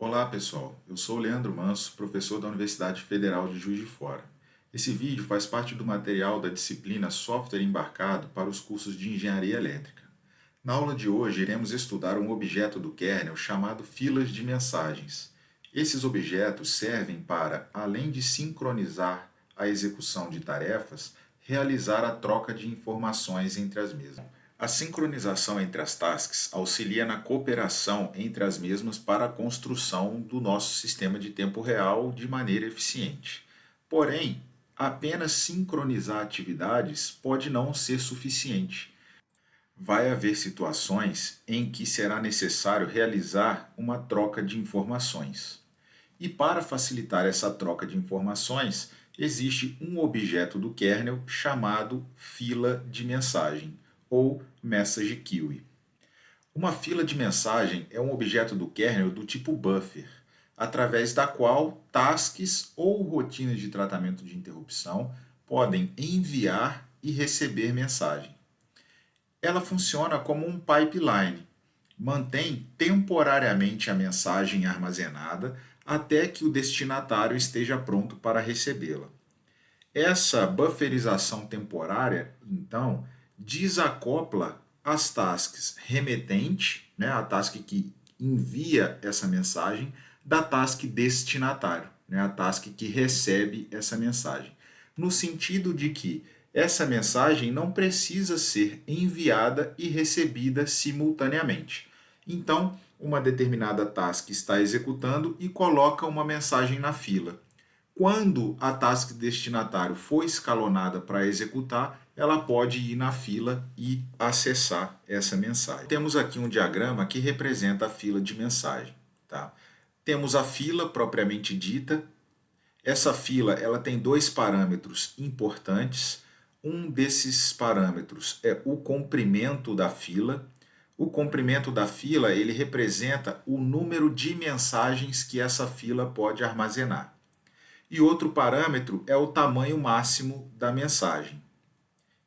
Olá pessoal, eu sou o Leandro Manso, professor da Universidade Federal de Juiz de Fora. Esse vídeo faz parte do material da disciplina Software Embarcado para os cursos de Engenharia Elétrica. Na aula de hoje iremos estudar um objeto do kernel chamado filas de mensagens. Esses objetos servem para, além de sincronizar a execução de tarefas, realizar a troca de informações entre as mesmas. A sincronização entre as tasks auxilia na cooperação entre as mesmas para a construção do nosso sistema de tempo real de maneira eficiente. Porém, apenas sincronizar atividades pode não ser suficiente. Vai haver situações em que será necessário realizar uma troca de informações. E para facilitar essa troca de informações, existe um objeto do kernel chamado fila de mensagem, ou message queue. Uma fila de mensagem é um objeto do kernel do tipo buffer, através da qual tasks ou rotinas de tratamento de interrupção podem enviar e receber mensagem. Ela funciona como um pipeline, mantém temporariamente a mensagem armazenada até que o destinatário esteja pronto para recebê-la. Essa bufferização temporária, então, desacopla as tasks remetente, né, a task que envia essa mensagem, da task destinatário, né, a task que recebe essa mensagem. No sentido de que essa mensagem não precisa ser enviada e recebida simultaneamente. Então, uma determinada task está executando e coloca uma mensagem na fila. Quando a task destinatário for escalonada para executar, ela pode ir na fila e acessar essa mensagem. Temos aqui um diagrama que representa a fila de mensagem. Tá? Temos a fila propriamente dita. Essa fila ela tem dois parâmetros importantes. Um desses parâmetros é o comprimento da fila. O comprimento da fila ele representa o número de mensagens que essa fila pode armazenar. E outro parâmetro é o tamanho máximo da mensagem,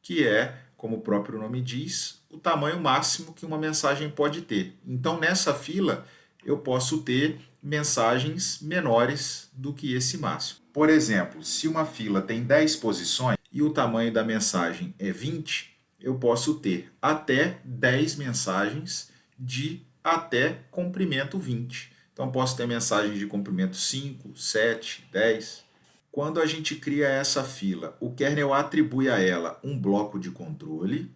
que é, como o próprio nome diz, o tamanho máximo que uma mensagem pode ter. Então, nessa fila, eu posso ter mensagens menores do que esse máximo. Por exemplo, se uma fila tem 10 posições e o tamanho da mensagem é 20, eu posso ter até 10 mensagens de até comprimento 20. Então, posso ter mensagens de comprimento 5, 7, 10. Quando a gente cria essa fila, o kernel atribui a ela um bloco de controle,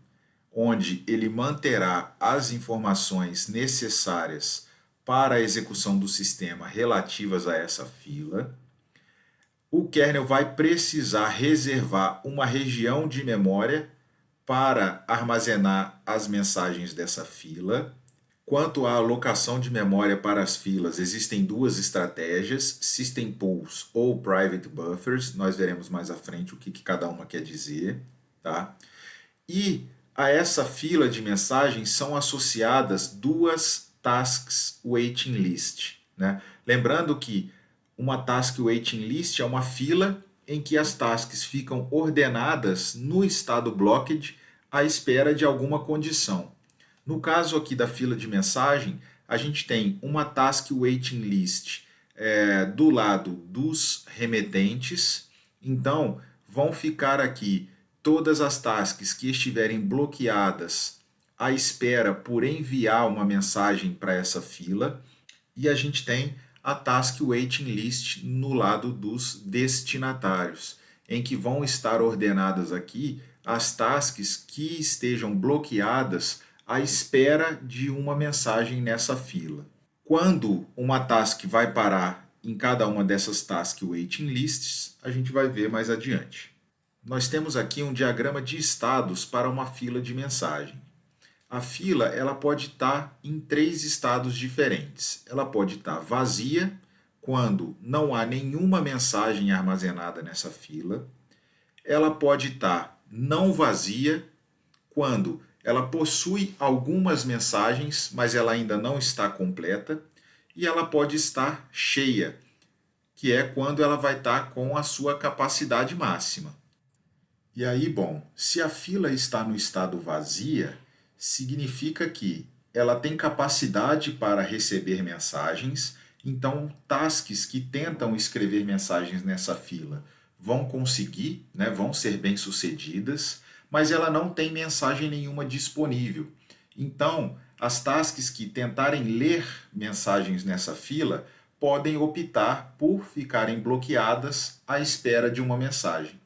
onde ele manterá as informações necessárias para a execução do sistema relativas a essa fila. O kernel vai precisar reservar uma região de memória para armazenar as mensagens dessa fila. Quanto à alocação de memória para as filas, existem duas estratégias, System Pools ou Private Buffers, nós veremos mais à frente o que cada uma quer dizer. Tá? E a essa fila de mensagens são associadas duas Tasks Waiting List. Né? Lembrando que uma Task Waiting List é uma fila em que as tasks ficam ordenadas no estado blocked à espera de alguma condição. No caso aqui da fila de mensagem, a gente tem uma Task Waiting List do lado dos remetentes. Então, vão ficar aqui todas as tasks que estiverem bloqueadas à espera por enviar uma mensagem para essa fila. E a gente tem a Task Waiting List no lado dos destinatários, em que vão estar ordenadas aqui as tasks que estejam bloqueadas à espera de uma mensagem nessa fila. Quando uma task vai parar em cada uma dessas Task Waiting Lists, a gente vai ver mais adiante. Nós temos aqui um diagrama de estados para uma fila de mensagem. A fila ela pode estar em três estados diferentes. Ela pode estar vazia, quando não há nenhuma mensagem armazenada nessa fila. Ela pode estar não vazia, quando ela possui algumas mensagens, mas ela ainda não está completa. E ela pode estar cheia, que é quando ela vai estar com a sua capacidade máxima. E aí, bom, se a fila está no estado vazia, significa que ela tem capacidade para receber mensagens, Então, tasks que tentam escrever mensagens nessa fila vão conseguir, né, vão ser bem-sucedidas, mas ela não tem mensagem nenhuma disponível. Então, as tasks que tentarem ler mensagens nessa fila podem optar por ficarem bloqueadas à espera de uma mensagem.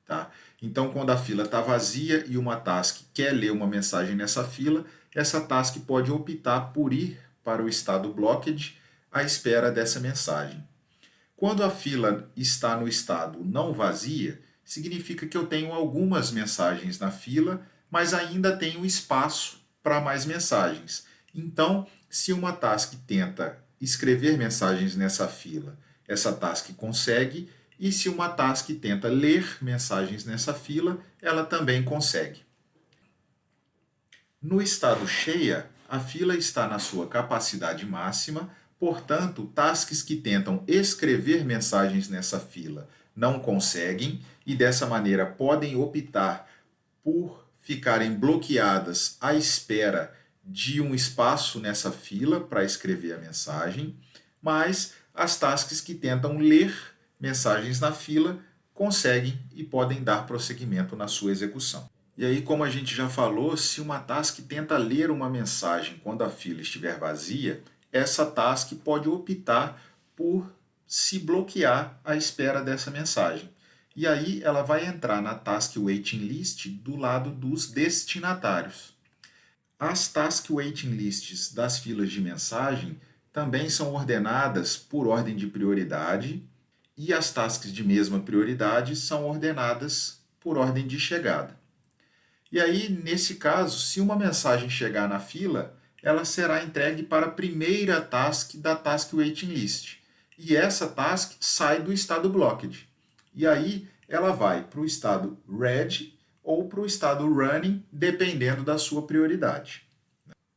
Tá? Então, quando a fila está vazia e uma task quer ler uma mensagem nessa fila, essa task pode optar por ir para o estado blocked à espera dessa mensagem. Quando a fila está no estado não vazia, significa que eu tenho algumas mensagens na fila, mas ainda tenho espaço para mais mensagens. Então, se uma task tenta escrever mensagens nessa fila, essa task consegue, e se uma task tenta ler mensagens nessa fila, ela também consegue. No estado cheia, a fila está na sua capacidade máxima, portanto, tasks que tentam escrever mensagens nessa fila não conseguem e dessa maneira podem optar por ficarem bloqueadas à espera de um espaço nessa fila para escrever a mensagem, mas as tasks que tentam ler mensagens na fila conseguem e podem dar prosseguimento na sua execução. E aí, como a gente já falou, se uma task tenta ler uma mensagem quando a fila estiver vazia, essa task pode optar por se bloquear à espera dessa mensagem. E aí ela vai entrar na Task Waiting List do lado dos destinatários. As Task Waiting Lists das filas de mensagem também são ordenadas por ordem de prioridade e as tasks de mesma prioridade são ordenadas por ordem de chegada. E aí, nesse caso, se uma mensagem chegar na fila, ela será entregue para a primeira task da Task Waiting List. E essa task sai do estado blocked. E aí ela vai para o estado ready ou para o estado running, dependendo da sua prioridade.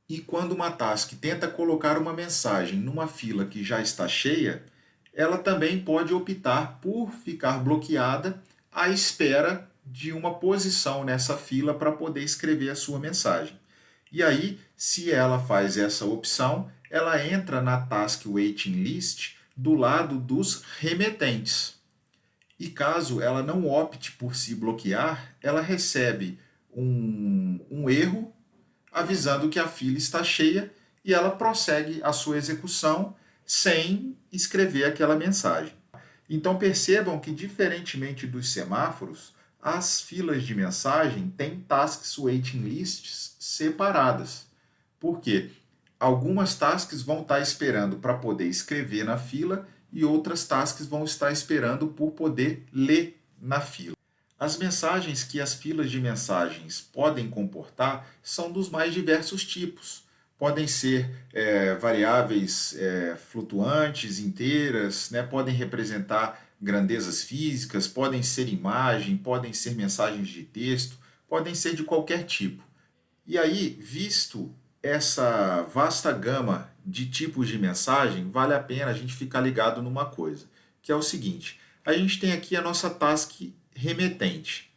E quando uma task tenta colocar uma mensagem numa fila que já está cheia, ela também pode optar por ficar bloqueada à espera de uma posição nessa fila para poder escrever a sua mensagem. E aí, se ela faz essa opção, ela entra na Task Waiting List do lado dos remetentes. E caso ela não opte por se bloquear, ela recebe um erro avisando que a fila está cheia e ela prossegue a sua execução sem escrever aquela mensagem. Então percebam que, diferentemente dos semáforos, as filas de mensagem têm Tasks Waiting Lists separadas. Por quê? Algumas tasks vão estar esperando para poder escrever na fila e outras tasks vão estar esperando por poder ler na fila. As mensagens que as filas de mensagens podem comportar são dos mais diversos tipos. Podem ser variáveis flutuantes, inteiras, né? Podem representar grandezas físicas, podem ser imagem, podem ser mensagens de texto, podem ser de qualquer tipo. E aí, visto essa vasta gama de tipos de mensagem, vale a pena a gente ficar ligado numa coisa, que é o seguinte: a gente tem aqui a nossa task remetente.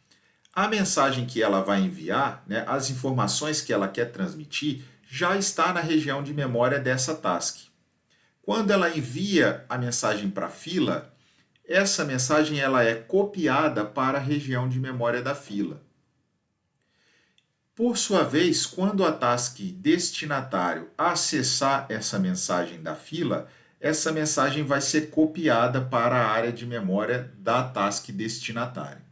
A mensagem que ela vai enviar, né, as informações que ela quer transmitir, já está na região de memória dessa task. Quando ela envia a mensagem para a fila, essa mensagem ela é copiada para a região de memória da fila. Por sua vez, quando a task destinatário acessar essa mensagem da fila, essa mensagem vai ser copiada para a área de memória da task destinatária.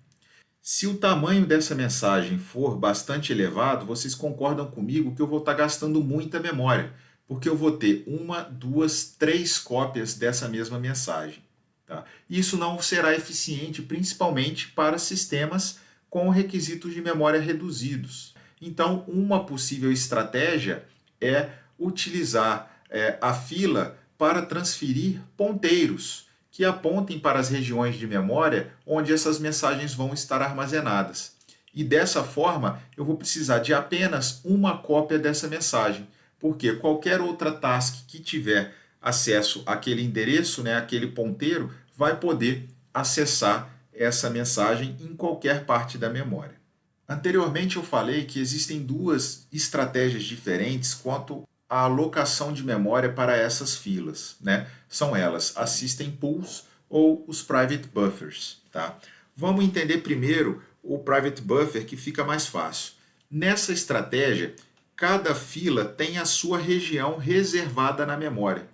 Se o tamanho dessa mensagem for bastante elevado, vocês concordam comigo que eu vou estar gastando muita memória, porque eu vou ter 1, 2, 3 cópias dessa mesma mensagem. Tá? Isso não será eficiente, principalmente para sistemas com requisitos de memória reduzidos. Então, uma possível estratégia é utilizar a fila para transferir ponteiros que apontem para as regiões de memória onde essas mensagens vão estar armazenadas. E dessa forma, eu vou precisar de apenas uma cópia dessa mensagem, porque qualquer outra task que tiver acesso àquele endereço, né, àquele ponteiro, vai poder acessar essa mensagem em qualquer parte da memória. Anteriormente eu falei que existem duas estratégias diferentes quanto a alocação de memória para essas filas, né? São elas as System Pools ou os Private Buffers, tá? Vamos entender primeiro o Private Buffer, que fica mais fácil. Nessa estratégia, cada fila tem a sua região reservada na memória.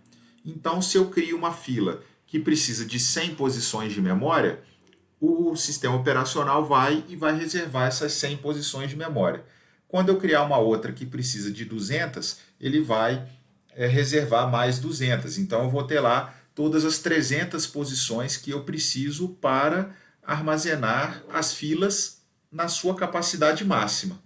Então, se eu crio uma fila que precisa de 100 posições de memória, o sistema operacional vai reservar essas 100 posições de memória. Quando eu criar uma outra que precisa de 200, ele vai reservar mais 200. Então, eu vou ter lá todas as 300 posições que eu preciso para armazenar as filas na sua capacidade máxima,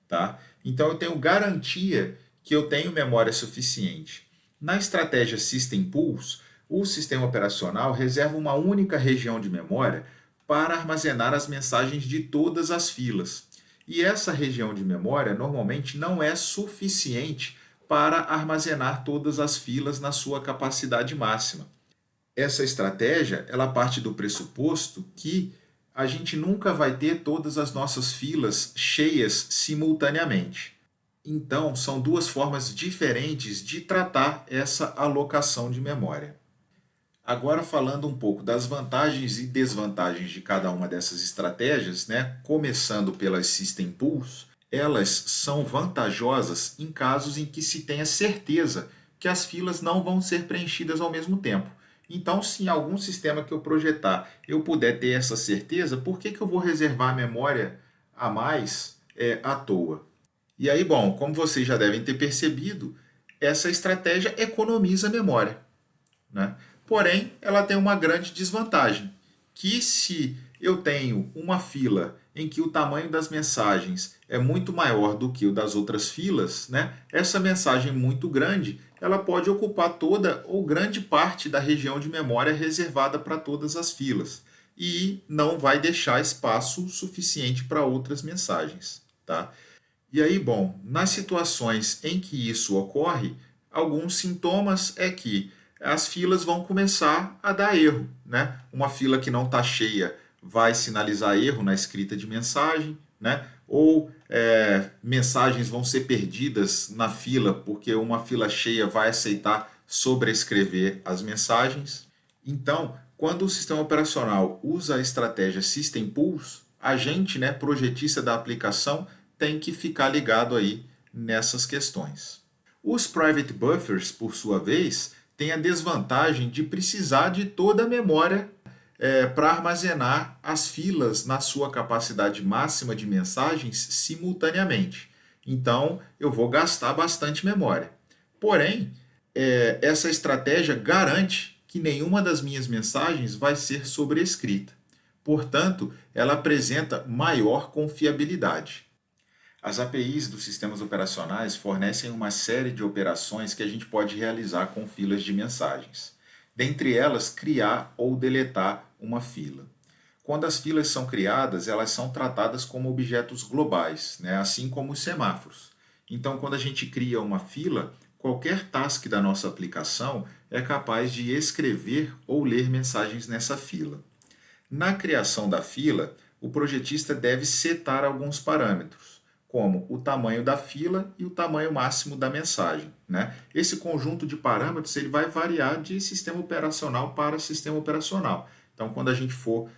tá? Então, eu tenho garantia que eu tenho memória suficiente. Na estratégia System Pools, o sistema operacional reserva uma única região de memória para armazenar as mensagens de todas as filas. E essa região de memória normalmente não é suficiente para armazenar todas as filas na sua capacidade máxima. Essa estratégia, ela parte do pressuposto que a gente nunca vai ter todas as nossas filas cheias simultaneamente. Então, são duas formas diferentes de tratar essa alocação de memória. Agora, falando um pouco das vantagens e desvantagens de cada uma dessas estratégias, né? Começando pelas System Pools, elas são vantajosas em casos em que se tenha certeza que as filas não vão ser preenchidas ao mesmo tempo. Então, se em algum sistema que eu projetar eu puder ter essa certeza, por que eu vou reservar a memória a mais à toa? E aí, bom, como vocês já devem ter percebido, essa estratégia economiza memória, né? Porém, ela tem uma grande desvantagem, que se eu tenho uma fila em que o tamanho das mensagens é muito maior do que o das outras filas, né? Essa mensagem muito grande, ela pode ocupar toda ou grande parte da região de memória reservada para todas as filas e não vai deixar espaço suficiente para outras mensagens, tá? E aí, bom, nas situações em que isso ocorre, alguns sintomas é que as filas vão começar a dar erro, né? Uma fila que não está cheia vai sinalizar erro na escrita de mensagem, né? Ou mensagens vão ser perdidas na fila porque uma fila cheia vai aceitar sobrescrever as mensagens. Então, quando o sistema operacional usa a estratégia System Pools, a gente, né, projetista da aplicação, tem que ficar ligado aí nessas questões. Os Private Buffers, por sua vez, têm a desvantagem de precisar de toda a memória para armazenar as filas na sua capacidade máxima de mensagens simultaneamente. Então, eu vou gastar bastante memória. Porém, essa estratégia garante que nenhuma das minhas mensagens vai ser sobrescrita. Portanto, ela apresenta maior confiabilidade. As APIs dos sistemas operacionais fornecem uma série de operações que a gente pode realizar com filas de mensagens. Dentre elas, criar ou deletar uma fila. Quando as filas são criadas, elas são tratadas como objetos globais, né? Assim como os semáforos. Então, quando a gente cria uma fila, qualquer task da nossa aplicação é capaz de escrever ou ler mensagens nessa fila. Na criação da fila, o projetista deve setar alguns parâmetros, como o tamanho da fila e o tamanho máximo da mensagem, né? Esse conjunto de parâmetros ele vai variar de sistema operacional para sistema operacional. Então, quando a gente for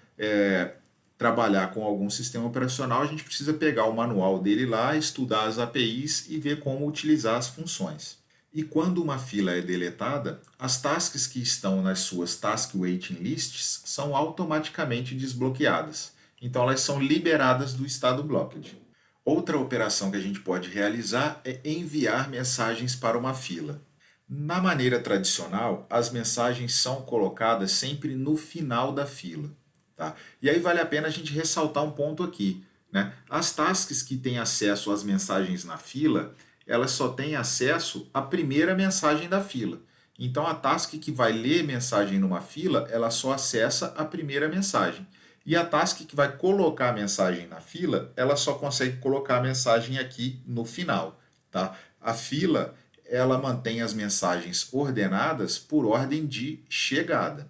trabalhar com algum sistema operacional, a gente precisa pegar o manual dele lá, estudar as APIs e ver como utilizar as funções. E quando uma fila é deletada, as tasks que estão nas suas Task Waiting Lists são automaticamente desbloqueadas. Então, elas são liberadas do estado blocked. Outra operação que a gente pode realizar é enviar mensagens para uma fila. Na maneira tradicional, as mensagens são colocadas sempre no final da fila, tá? E aí vale a pena a gente ressaltar um ponto aqui, né? As tasks que têm acesso às mensagens na fila, elas só têm acesso à primeira mensagem da fila. Então, a task que vai ler mensagem numa fila, ela só acessa a primeira mensagem. E a task que vai colocar a mensagem na fila, ela só consegue colocar a mensagem aqui no final, tá? A fila, ela mantém as mensagens ordenadas por ordem de chegada.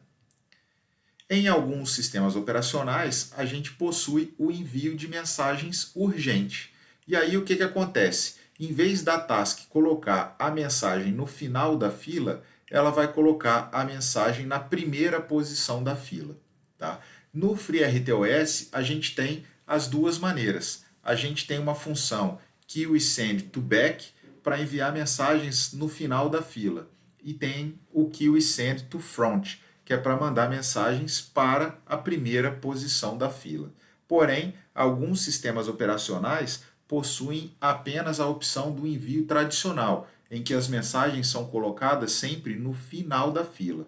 Em alguns sistemas operacionais, a gente possui o envio de mensagens urgente. E aí o que acontece? Em vez da task colocar a mensagem no final da fila, ela vai colocar a mensagem na primeira posição da fila. Tá? No FreeRTOS, a gente tem as duas maneiras. A gente tem uma função QSendToBack para enviar mensagens no final da fila. E tem o QSendToFront, que é para mandar mensagens para a primeira posição da fila. Porém, alguns sistemas operacionais possuem apenas a opção do envio tradicional, em que as mensagens são colocadas sempre no final da fila.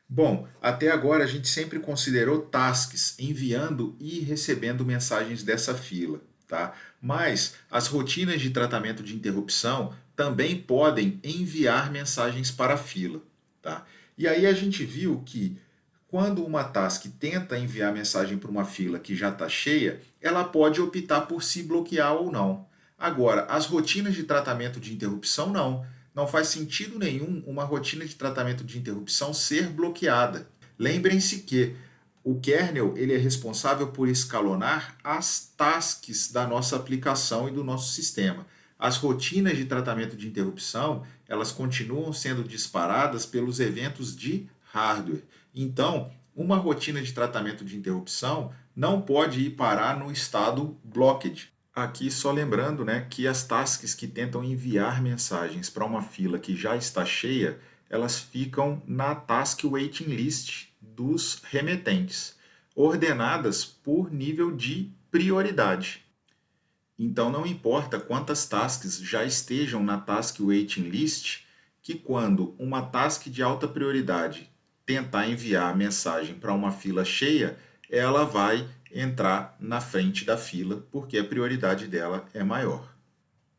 Bom, até agora a gente sempre considerou tasks enviando e recebendo mensagens dessa fila, tá? Mas as rotinas de tratamento de interrupção também podem enviar mensagens para a fila, tá? E aí a gente viu que quando uma task tenta enviar mensagem para uma fila que já está cheia, ela pode optar por se bloquear ou não. Agora, as rotinas de tratamento de interrupção não. Não faz sentido nenhum uma rotina de tratamento de interrupção ser bloqueada. Lembrem-se que o kernel ele é responsável por escalonar as tasks da nossa aplicação e do nosso sistema. As rotinas de tratamento de interrupção, elas continuam sendo disparadas pelos eventos de hardware. Então, uma rotina de tratamento de interrupção não pode ir parar no estado blocked. Aqui só lembrando, né, que as tasks que tentam enviar mensagens para uma fila que já está cheia, elas ficam na task waiting list dos remetentes, ordenadas por nível de prioridade. Então não importa quantas tasks já estejam na task waiting list, que quando uma task de alta prioridade tentar enviar a mensagem para uma fila cheia, ela vai entrar na frente da fila, porque a prioridade dela é maior.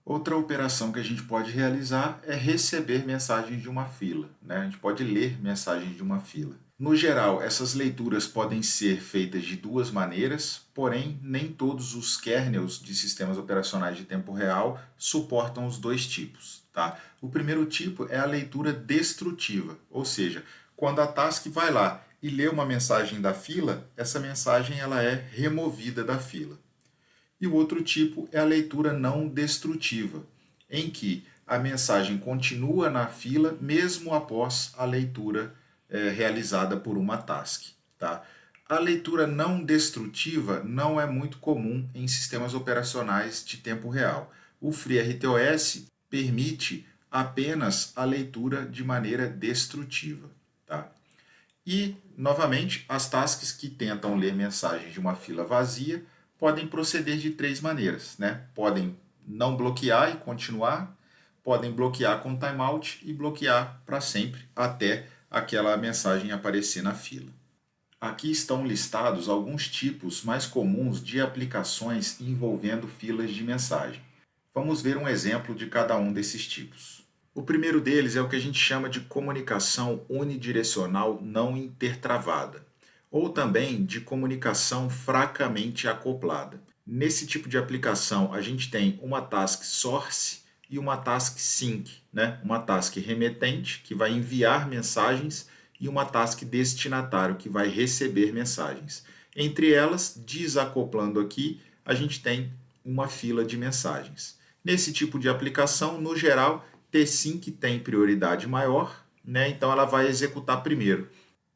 Outra operação que a gente pode realizar é receber mensagens de uma fila, né? A gente pode ler mensagens de uma fila. No geral, essas leituras podem ser feitas de duas maneiras, porém, nem todos os kernels de sistemas operacionais de tempo real suportam os dois tipos. Tá? O primeiro tipo é a leitura destrutiva, ou seja, quando a task vai lá e lê uma mensagem da fila, essa mensagem ela é removida da fila. E o outro tipo é a leitura não destrutiva, em que a mensagem continua na fila mesmo após a leitura realizada por uma task. Tá? A leitura não destrutiva não é muito comum em sistemas operacionais de tempo real. O FreeRTOS permite apenas a leitura de maneira destrutiva. Tá? E, novamente, as tasks que tentam ler mensagens de uma fila vazia podem proceder de três maneiras. Né? Podem não bloquear e continuar, podem bloquear com timeout e bloquear para sempre até aquela mensagem aparecer na fila. Aqui estão listados alguns tipos mais comuns de aplicações envolvendo filas de mensagem. Vamos ver um exemplo de cada um desses tipos. O primeiro deles é o que a gente chama de comunicação unidirecional não intertravada, ou também de comunicação fracamente acoplada. Nesse tipo de aplicação, a gente tem uma task source e uma task sync, né? Uma task remetente, que vai enviar mensagens, e uma task destinatário, que vai receber mensagens. Entre elas, desacoplando aqui, a gente tem uma fila de mensagens. Nesse tipo de aplicação, no geral, T-Sync tem prioridade maior, né? Então ela vai executar primeiro.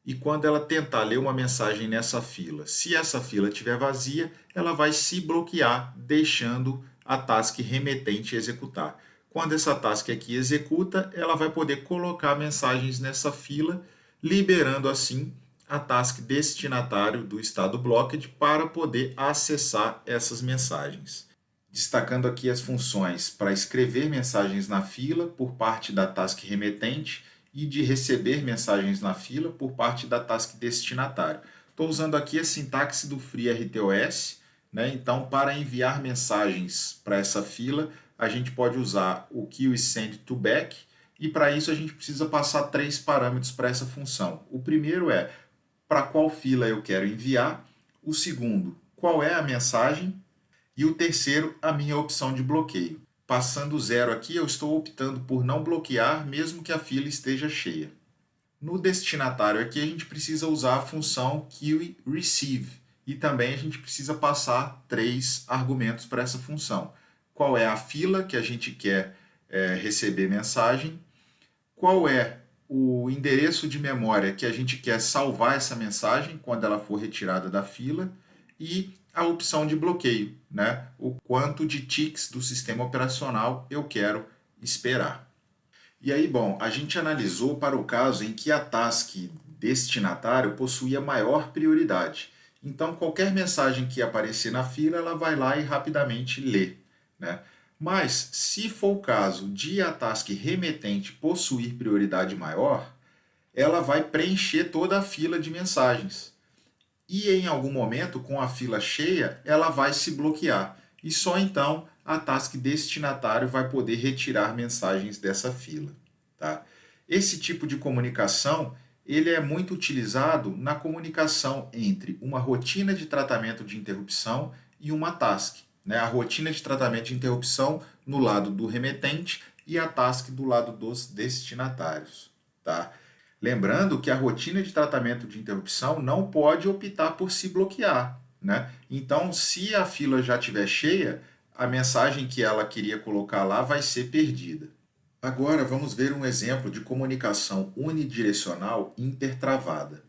E quando ela tentar ler uma mensagem nessa fila, se essa fila estiver vazia, ela vai se bloquear, deixando a task remetente executar. Quando essa task aqui executa, ela vai poder colocar mensagens nessa fila, liberando assim a task destinatário do estado blocked para poder acessar essas mensagens. Destacando aqui as funções para escrever mensagens na fila por parte da task remetente e de receber mensagens na fila por parte da task destinatário. Estou usando aqui a sintaxe do FreeRTOS, né? Então, para enviar mensagens para essa fila, a gente pode usar o QSendToBack, e para isso a gente precisa passar três parâmetros para essa função. O primeiro é para qual fila eu quero enviar, o segundo, qual é a mensagem, e o terceiro, a minha opção de bloqueio. Passando zero aqui, eu estou optando por não bloquear, mesmo que a fila esteja cheia. No destinatário aqui, a gente precisa usar a função QReceive, e também a gente precisa passar três argumentos para essa função. qual é a fila que a gente quer receber mensagem, qual é o endereço de memória que a gente quer salvar essa mensagem quando ela for retirada da fila e a opção de bloqueio, né? O quanto de ticks do sistema operacional eu quero esperar. E aí, bom, a gente analisou para o caso em que a task destinatário possuía maior prioridade. Então, qualquer mensagem que aparecer na fila, ela vai lá e rapidamente lê, né? Mas, se for o caso de a task remetente possuir prioridade maior, ela vai preencher toda a fila de mensagens. E em algum momento, com a fila cheia, ela vai se bloquear. E só então a task destinatário vai poder retirar mensagens dessa fila. Tá? Esse tipo de comunicação ele é muito utilizado na comunicação entre uma rotina de tratamento de interrupção e uma task. Né? A rotina de tratamento de interrupção no lado do remetente e a task do lado dos destinatários. Tá? Lembrando que a rotina de tratamento de interrupção não pode optar por se bloquear. Né? Então, se a fila já estiver cheia, a mensagem que ela queria colocar lá vai ser perdida. Agora vamos ver um exemplo de comunicação unidirecional intertravada.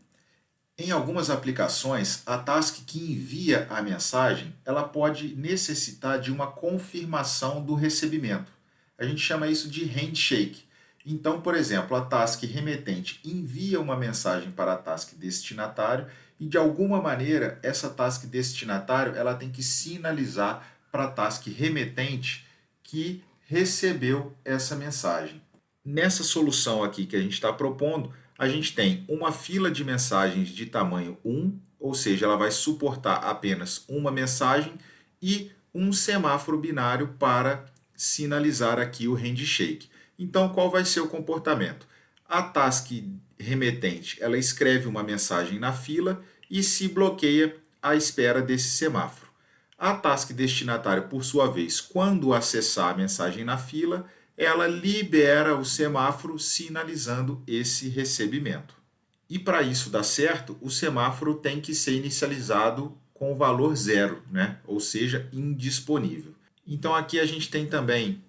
Em algumas aplicações, a task que envia a mensagem, ela pode necessitar de uma confirmação do recebimento. A gente chama isso de handshake. Então, por exemplo, a task remetente envia uma mensagem para a task destinatário e de alguma maneira essa task destinatário ela tem que sinalizar para a task remetente que recebeu essa mensagem. Nessa solução aqui que a gente está propondo, a gente tem uma fila de mensagens de tamanho 1, ou seja, ela vai suportar apenas uma mensagem, e um semáforo binário para sinalizar aqui o handshake. Então, qual vai ser o comportamento? A task remetente, ela escreve uma mensagem na fila e se bloqueia à espera desse semáforo. A task destinatária, por sua vez, quando acessar a mensagem na fila, ela libera o semáforo sinalizando esse recebimento. E para isso dar certo, o semáforo tem que ser inicializado com o valor 0, né? Ou seja, indisponível. Então aqui a gente tem também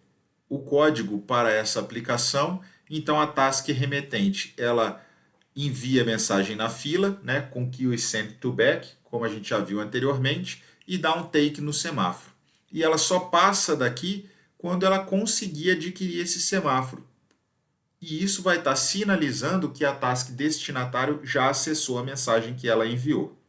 o código para essa aplicação. Então a task remetente, ela envia mensagem na fila, né, com queue send to back, como a gente já viu anteriormente, e dá um take no semáforo. E ela só passa daqui quando ela conseguir adquirir esse semáforo. E isso vai estar sinalizando que a task destinatário já acessou a mensagem que ela enviou.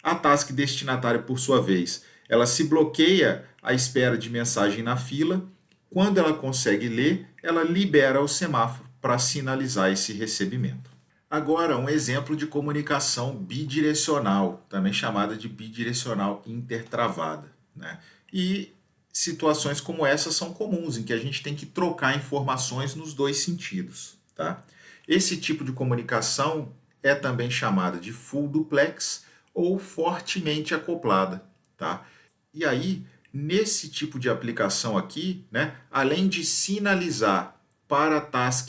A task destinatário, por sua vez, ela se bloqueia à espera de mensagem na fila. Quando ela consegue ler, ela libera o semáforo para sinalizar esse recebimento. Agora, um exemplo de comunicação bidirecional, também chamada de bidirecional intertravada, né? E situações como essa são comuns, em que a gente tem que trocar informações nos dois sentidos. Tá? Esse tipo de comunicação é também chamada de full duplex ou fortemente acoplada. Tá? E aí, nesse tipo de aplicação aqui, né, além de sinalizar para a task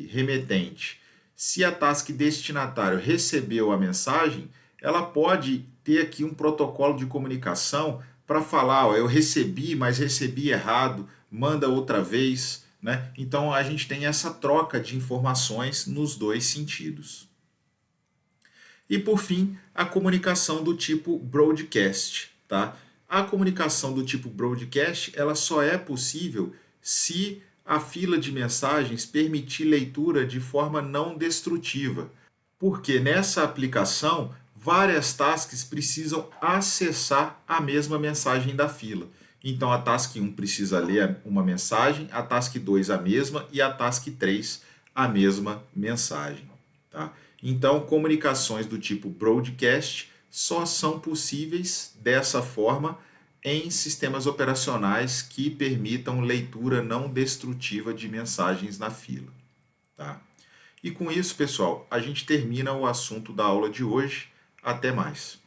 remetente se a task destinatário recebeu a mensagem, ela pode ter aqui um protocolo de comunicação para falar, ó, eu recebi, mas recebi errado, manda outra vez, né? Então a gente tem essa troca de informações nos dois sentidos. E por fim, a comunicação do tipo broadcast, tá? A comunicação do tipo broadcast, ela só é possível se a fila de mensagens permitir leitura de forma não destrutiva, porque nessa aplicação várias tasks precisam acessar a mesma mensagem da fila. Então a task 1 precisa ler uma mensagem, a task 2 a mesma e a task 3 a mesma mensagem. Tá? Então comunicações do tipo broadcast só são possíveis dessa forma em sistemas operacionais que permitam leitura não destrutiva de mensagens na fila. Tá? E com isso, pessoal, a gente termina o assunto da aula de hoje. Até mais.